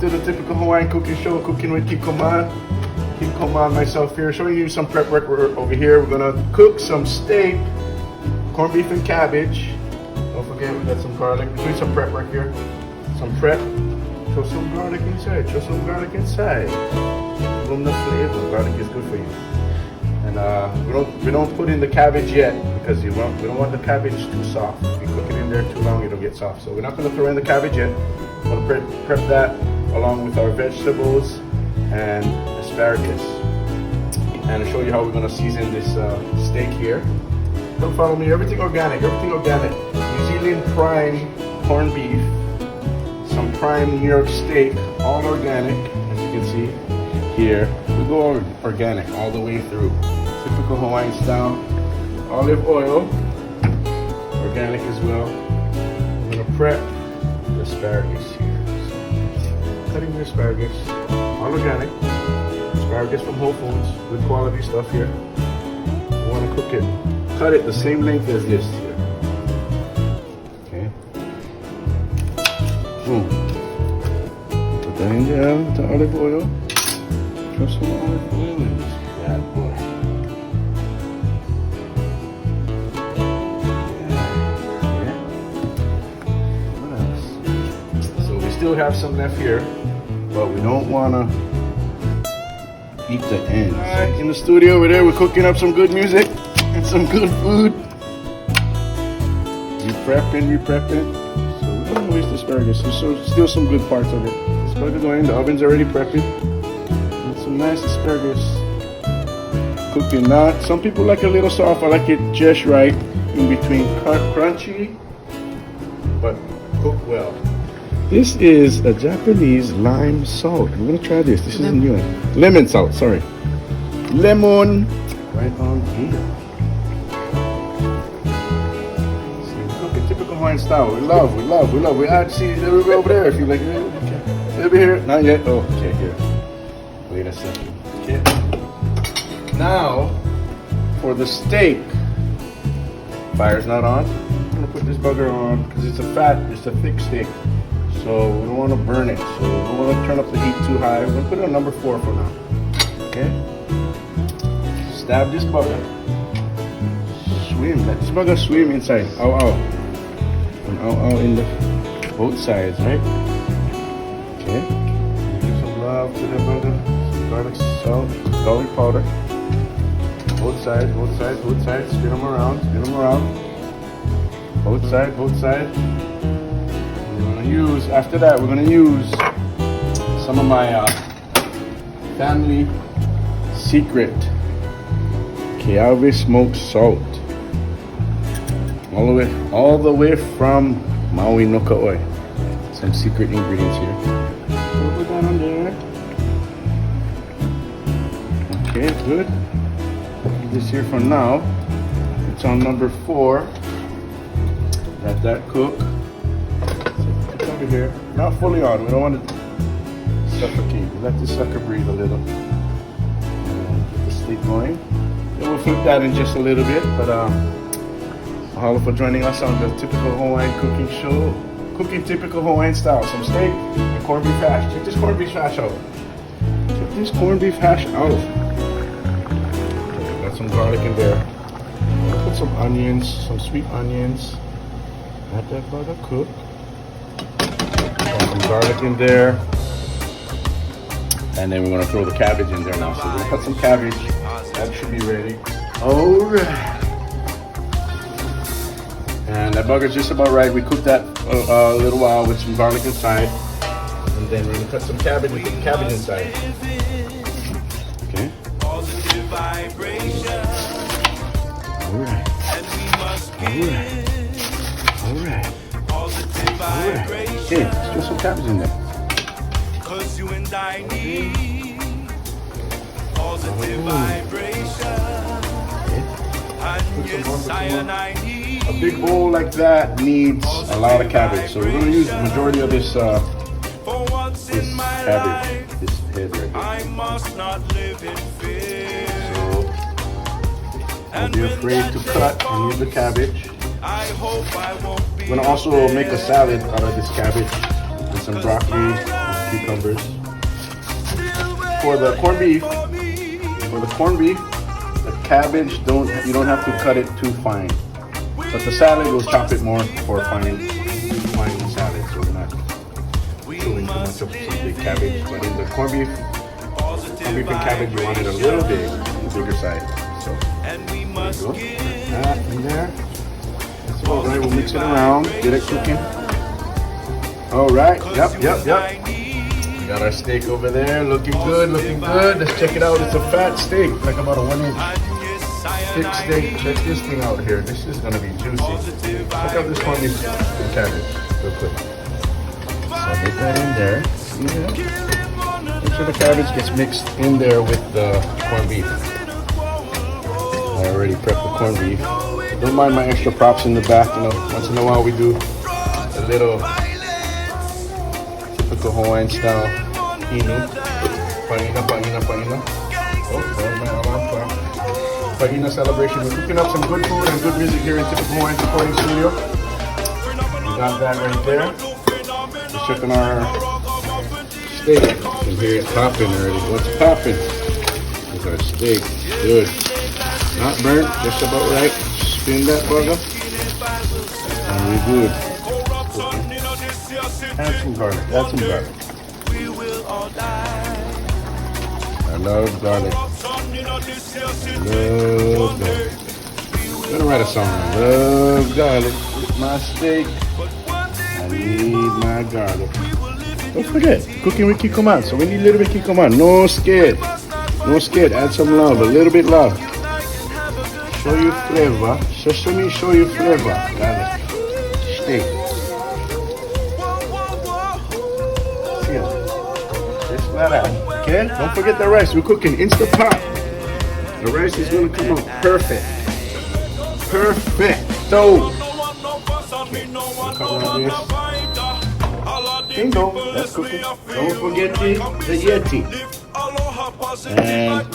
to the Typical Hawaiian Cooking Show, Cooking with Kikomon. Kikomon, myself here, showing you some prep work over here. We're gonna cook some steak, corned beef and cabbage. Don't forget we got some garlic. We're doing some prep work here. Some prep. Throw some garlic inside. Throw some garlic inside. Give them the flavor. Garlic is good for you. And we don't put in the cabbage yet because we don't want the cabbage too soft. If you cook it in there too long, it'll get soft. So we're not gonna throw in the cabbage yet. We're gonna prep that along with our vegetables and asparagus. And I'll show you how we're gonna season this steak here. Come follow me. Everything organic. Everything organic. New Zealand prime corned beef. Some prime New York steak. All organic, as you can see here. We go organic all the way through. Typical Hawaiian style. Olive oil. Organic as well. I'm gonna prep the asparagus here. So, cutting the asparagus. All organic. Asparagus from Whole Foods. Good quality stuff here. You wanna cook it. Cut it the same length as this here. Okay. Boom. Put that in there with the olive oil. Throw some olive oil in this bad boy. Yeah. What else? So we still have some left here, but we don't wanna eat the ends. Alright, in the studio over there, we're cooking up some good music. Some good food. We prepping. So we don't waste asparagus. There's still some good parts of it. Asparagus going in. The oven's already prepping. And some nice asparagus cooking. Not some people like a little soft. I like it just right in between, crunchy, but cooked well. This is a Japanese lime salt. We're gonna try this. This is a new one. Lemon salt. Sorry, lemon. Right on here. Typical Hawaiian style. We love. We add, see, over there if you like. Over here. Not yet. Oh, okay, here. Wait a second. Okay. Now, for the steak. Fire's not on. I'm gonna put this bugger on because it's a thick steak. So we don't want to burn it. So we don't want to turn up the heat too high. We're gonna put it on number 4 for now. Okay. Stab this bugger. Swim. Let this bugger swim inside. Ow. And ow in the both sides, right? Okay. Give some love to the bugger. Some garlic salt, garlic powder. Both sides. Spin them around. Both sides. After that, we're gonna use some of my family secret Keawe smoked salt. All the way from Maui no Ka'oi. Some secret ingredients here. So put that on there. Okay, good. Leave this here for now. It's on number 4. Let that cook. So put it over here. Not fully on. We don't want to suffocate. Let this sucker breathe a little. And get the steak going. Then we'll flip that in just a little bit, but mahalo for joining us on the Typical Hawaiian Cooking Show. Cooking Typical Hawaiian style. Some steak and corned beef hash. Check this corned beef hash out. Got some garlic in there. Put some onions, some sweet onions. Let that butter cook. Put some garlic in there. And then we're gonna throw the cabbage in there now. So we're gonna cut some cabbage. That should be ready. Alright. And that bugger's just about right. We cooked that a little while with some garlic inside. And then we're gonna cut some cabbage and put the cabbage inside. Okay. Alright. Okay, let's throw some cabbage in there. Cause you and I need positive vibration. And yes, I need. A big bowl like that needs a lot of cabbage, so we're going to use the majority of this cabbage, this head right here. I must not live in fear. So don't be afraid to cut and use the cabbage. I hope I won't be. We're going to also make a salad out of this cabbage with some broccoli, cucumbers. For the corned beef, the cabbage you don't have to cut it too fine. But the salad will chop it more for fine salad, so we're not chewing too much of some big cabbage. But in the corned beef and cabbage, you want it a little big, bigger size. So there you go. That in there. That's all right. We'll mix it around, get it cooking. All right. Yep. We got our steak over there, looking good. Let's check it out. It's a fat steak, like about a 1 inch thick steak. Check this thing out here. This is gonna be juicy. Check out this corned beef and cabbage, real quick. So get that in there. Yeah. Make sure the cabbage gets mixed in there with the corned beef. I already prepped the corned beef. Don't mind my extra props in the back. You know, once in a while we do a little typical Hawaiian style inu. Panina. Oh, there's my alarm clock. Panina celebration. We're cooking up some good food and good music here in Typical Hawaiian Recording Studio. We got that right there. Just checking our steak. You can hear it popping already. What's popping? Is our steak. Good. Not burnt, just about right. Spin that bugger. And we're good. Add some garlic. I love garlic. I'm gonna write a song. I love garlic with my steak. I need my garlic. Don't forget, cooking with Kikomon. So we need a little bit of Kikomon. No scared. Add some love, a little bit love. Show you flavor. Sesame, show you flavor. Garlic. Steak. Just like that. Okay? Don't forget the rice. We're cooking Instapot. The rice is gonna come out perfect. Perfecto. Cover on this. Bingo. That's cooking. Don't forget the Yeti. And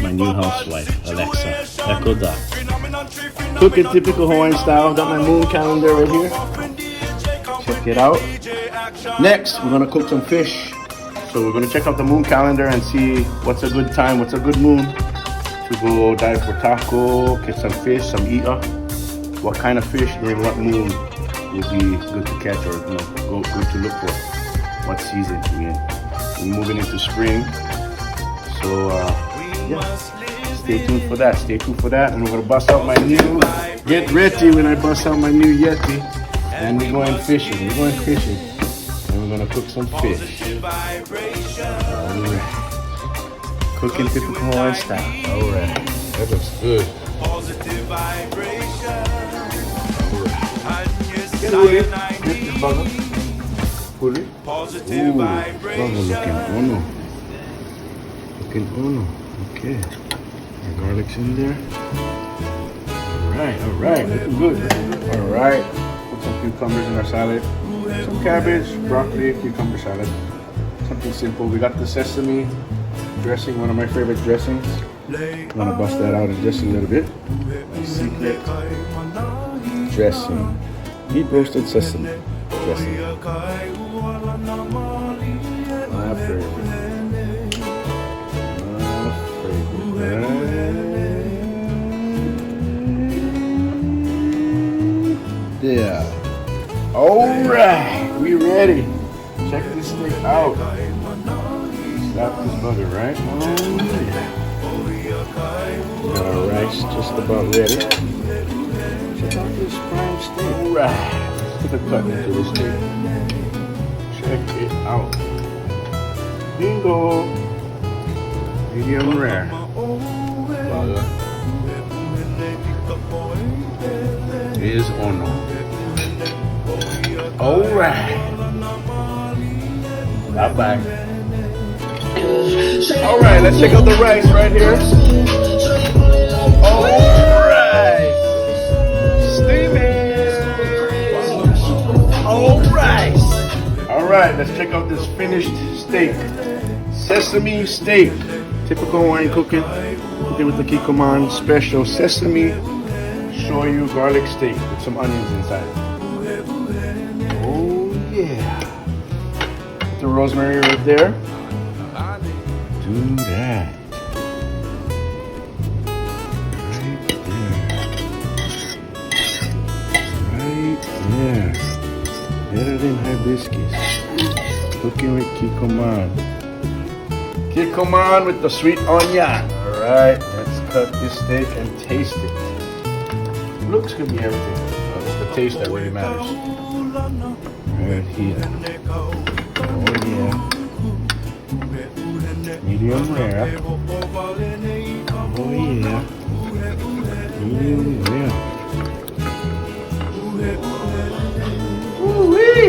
my new housewife, Alexa. Echo Dot. Cooking typical Hawaiian style. Got my moon calendar right here. Check it out. Next, we're gonna cook some fish. So we're gonna check out the moon calendar and see what's a good time, what's a good moon to go dive for taco, catch some fish, some ika. What kind of fish during what moon would be good to catch or good to look for? What season we're in? We're moving into spring. So stay tuned for that. And we're gonna bust out my new. Get ready when I bust out my new Yeti. And we're going fishing. And we're gonna cook some fish. Alright. Cooking typical Hawaiian style. Alright. That looks good. Get this bugger. Pull it. Ooh, bugger looking ono. Okay. The garlic's in there. Alright. Looking good. Alright. Put some cucumbers in our salad. Some cabbage, broccoli, cucumber salad. Something simple. We got the sesame dressing, one of my favorite dressings. I'm gonna bust that out in just a little bit. My secret dressing. Deep roasted sesame dressing. My favorite. Yeah. Alright, we ready. Check this thing out. Slap this butter, right? Oh yeah. Got our rice just about ready. Check out this prime steak. Alright. Let's put a cut into this steak. Check it out. Bingo. Medium rare. Is ono. Alright. Bye-bye. Alright, let's check out the rice right here. Alright. Steaming. Alright. Alright, let's check out this finished steak. Sesame steak. Typical Hawaiian cooking. Cooking with the Kikomon special sesame shoyu garlic steak with some onions inside. Oh yeah. the rosemary right there. Do that. Right there. Better than hibiscus. Cooking with Kikomon. Kikomon with the sweet onion. Alright, let's cut this steak and taste it. Looks can be everything. It's the taste that really matters. Right here. Oh yeah. Medium rare. Oh yeah. Medium rare. Woo-wee!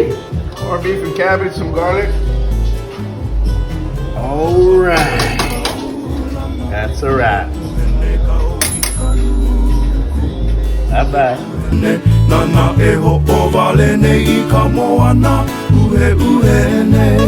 Corned beef and cabbage, some garlic. Alright. That's a wrap. Bye-bye. Nana eho o vale nei ka moana uhe uhe ne